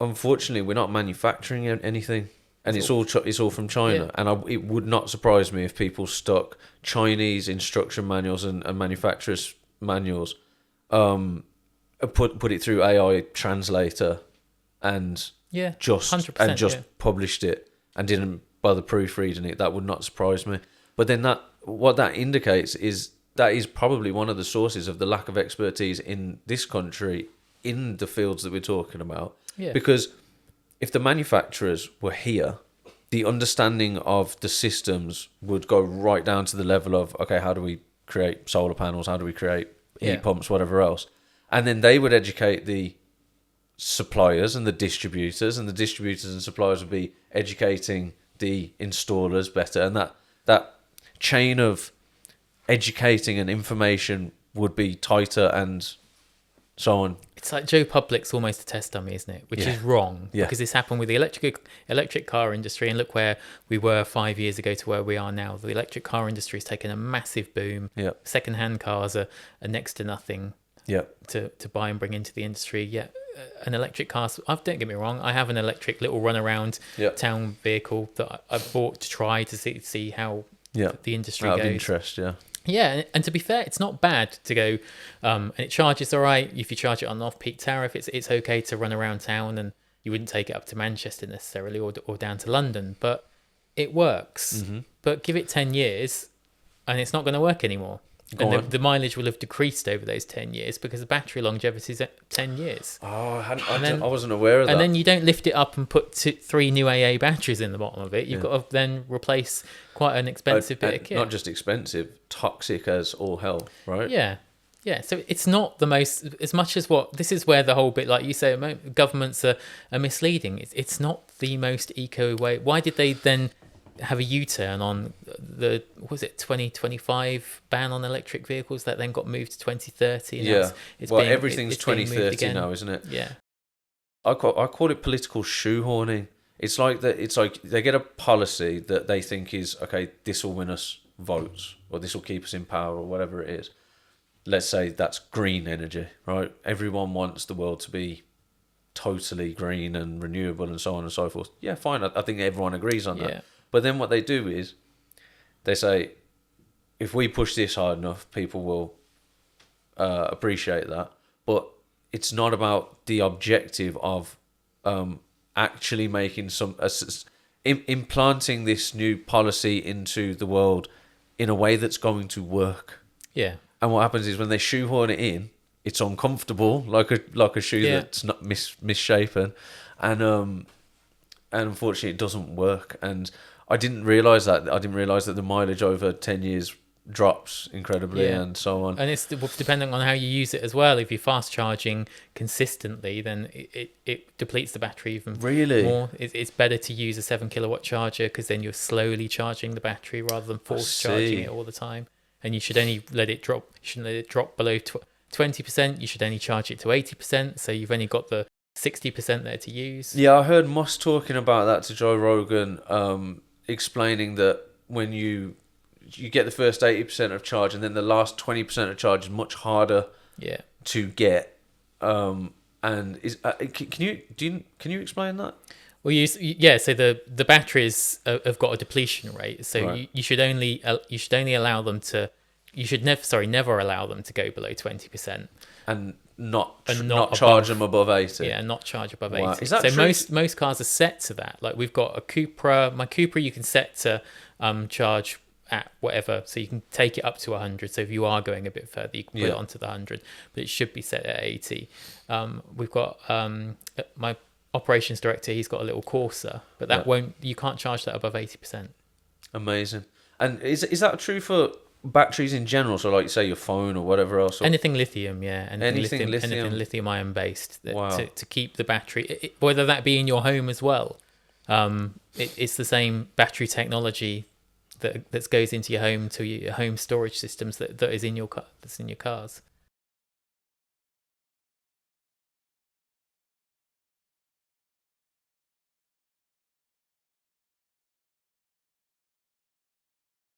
unfortunately, we're not manufacturing anything, and it's all from China. Yeah. And it would not surprise me if people stuck Chinese instruction manuals and manufacturers' manuals, put it through AI translator, and Yeah, just 100%. Yeah. published it and didn't bother proofreading it. That would not surprise me. But then what that indicates is that is probably one of the sources of the lack of expertise in this country in the fields that we're talking about. Yeah. Because if the manufacturers were here, the understanding of the systems would go right down to the level of, okay, how do we create solar panels? How do we create heat pumps, whatever else? And then they would educate the suppliers and the distributors and suppliers would be educating the installers better. And that chain of educating and information would be tighter and so on. It's like Joe Public's almost a test dummy, isn't it? Which is wrong, because this happened with the electric car industry, and look where we were 5 years ago to where we are now. The electric car industry has taken a massive boom. Yeah. Second-hand cars are next to nothing to buy and bring into the industry. Yet an electric car, don't get me wrong, I have an electric little run-around town vehicle that I bought to try to see how the industry goes. Out of interest, Yeah, and to be fair, it's not bad to go, and it charges all right. If you charge it on off-peak tariff, it's okay to run around town, and you wouldn't take it up to Manchester necessarily or down to London, but it works. Mm-hmm. But give it 10 years, and it's not going to work anymore. And the mileage will have decreased over those 10 years because the battery longevity is at 10 years. Oh, I wasn't aware of that. And then you don't lift it up and put 3 new AA batteries in the bottom of it. You've got to then replace quite an expensive bit of kit. Not just expensive, toxic as all hell, right? Yeah. Yeah, so it's not the most, as much as this is where the whole bit, like you say, governments are misleading. It's not the most eco way. Why did they then have a U-turn on the 2025 ban on electric vehicles that then got moved to 2030? And everything's 2030 now, isn't it? Yeah. I call it political shoehorning. It's like they get a policy that they think is, okay, this will win us votes, or this will keep us in power, or whatever it is. Let's say that's green energy, right? Everyone wants the world to be totally green and renewable and so on and so forth. Yeah, fine. I think everyone agrees on that. Yeah. But then what they do is they say, if we push this hard enough, people will appreciate that. But it's not about the objective of actually making implanting this new policy into the world in a way that's going to work. Yeah. And what happens is when they shoehorn it in, it's uncomfortable, like a shoe that's not misshapen, and unfortunately it doesn't work. And I didn't realise that. I didn't realise that the mileage over 10 years drops incredibly and so on. And it's depending on how you use it as well. If you're fast charging consistently, then it depletes the battery even more. It's better to use a 7 kilowatt charger because then you're slowly charging the battery rather than force charging it all the time. And you should only let it drop. You shouldn't let it drop below 20%. You should only charge it to 80%. So you've only got the 60% there to use. Yeah, I heard Moss talking about that to Joe Rogan, explaining that when you get the first 80% of charge, and then the last 20% of charge is much harder to get. And can you explain that? Well, so the batteries have got a depletion rate, so you should only allow them to, never allow them to go below 20%, and not charge them above 80. Yeah, not charge above 80. Is that so true? most cars are set to that. Like we've got a Cupra, my Cupra, you can set to charge at whatever, so you can take it up to 100. So if you are going a bit further, you can put it onto the 100, but it should be set at 80. We've got my operations director, he's got a little Corsa, but that you can't charge that above 80%. Amazing. And is that true for batteries in general? So like say your phone or whatever else? Or anything lithium, anything lithium ion based to keep the battery, whether that be in your home as well. It's the same battery technology that goes into your home to your home storage systems that is in your car, that's in your cars.